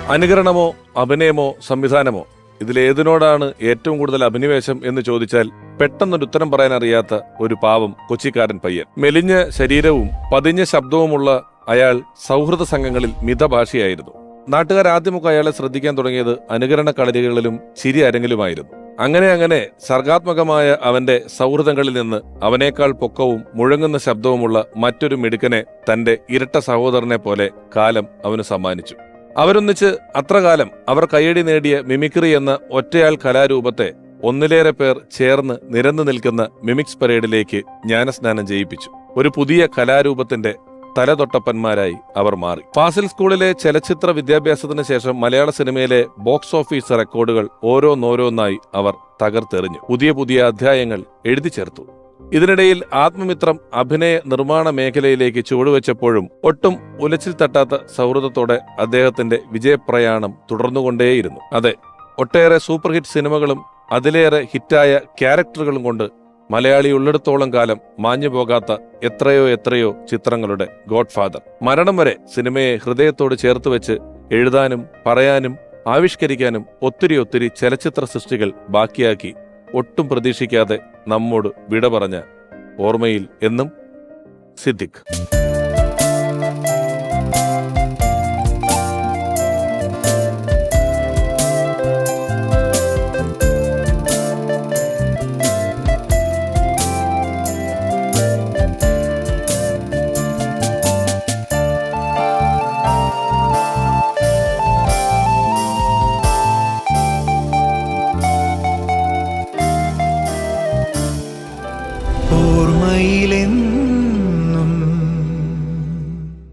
അനുകരണമോ അഭിനയമോ സംവിധാനമോ, ഇതിലേതിനോടാണ് ഏറ്റവും കൂടുതൽ അഭിനിവേശം എന്ന് ചോദിച്ചാൽ പെട്ടെന്നൊരു ഉത്തരം പറയാൻ അറിയാത്ത ഒരു പാവം കൊച്ചിക്കാരൻ പയ്യൻ. മെലിഞ്ഞ ശരീരവും പതിഞ്ഞ ശബ്ദവുമുള്ള അയാൾ സൗഹൃദ സംഘങ്ങളിൽ മിതഭാഷയായിരുന്നു. നാട്ടുകാർ ആദ്യമൊക്കെ അയാളെ ശ്രദ്ധിക്കാൻ തുടങ്ങിയത് അനുകരണ കളരികളിലും ചിരി അരങ്ങിലുമായിരുന്നു. അങ്ങനെ സർഗാത്മകമായ അവന്റെ സൗഹൃദങ്ങളിൽ നിന്ന് അവനേക്കാൾ പൊക്കവും മുഴങ്ങുന്ന ശബ്ദവുമുള്ള മറ്റൊരു മിടുക്കനെ തന്റെ ഇരട്ട സഹോദരനെ പോലെ കാലം അവന് സമ്മാനിച്ചു. അവരൊന്നിച്ച് അത്രകാലം അവർ കയ്യടി നേടിയ മിമിക്രി എന്ന ഒറ്റയാൾ കലാരൂപത്തെ ഒന്നിലേറെ പേർ ചേർന്ന് നിരന്നു നിൽക്കുന്ന മിമിക്സ് പരേഡിലേക്ക് ജ്ഞാനസ്നാനം ചെയ്യിപ്പിച്ചു. ഒരു പുതിയ കലാരൂപത്തിന്റെ തലതൊട്ടപ്പന്മാരായി അവർ മാറി. ഫാസിൽ സ്കൂളിലെ ചലച്ചിത്ര വിദ്യാഭ്യാസത്തിന് ശേഷം മലയാള സിനിമയിലെ ബോക്സ് ഓഫീസ് റെക്കോർഡുകൾ ഓരോന്നോരോന്നായി അവർ തകർത്തെറിഞ്ഞു. പുതിയ അധ്യായങ്ങൾ എഴുതി ചേർത്തു. ഇതിനിടയിൽ ആത്മമിത്രം അഭിനയ നിർമ്മാണ മേഖലയിലേക്ക് ചുവടുവെച്ചപ്പോഴും ഒട്ടും ഉലച്ചിൽ തട്ടാത്ത സൗഹൃദത്തോടെ അദ്ദേഹത്തിന്റെ വിജയപ്രയാണം തുടർന്നുകൊണ്ടേയിരുന്നു. അതെ, ഒട്ടേറെ സൂപ്പർ ഹിറ്റ് സിനിമകളും അതിലേറെ ഹിറ്റായ ക്യാരക്ടറുകളും കൊണ്ട് മലയാളി ഉള്ളിടത്തോളം കാലം മാഞ്ഞുപോകാത്ത എത്രയോ ചിത്രങ്ങളുടെ ഗോഡ് ഫാദർ. മരണം വരെ സിനിമയെ ഹൃദയത്തോട് ചേർത്ത് വെച്ച് എഴുതാനും പറയാനും ആവിഷ്കരിക്കാനും ഒത്തിരി ചലച്ചിത്ര സൃഷ്ടികൾ ബാക്കിയാക്കി ഒട്ടും പ്രതീക്ഷിക്കാതെ നമ്മോട് വിട പറഞ്ഞ ഓർമ്മയിൽ എന്നും സിദ്ദിഖ്.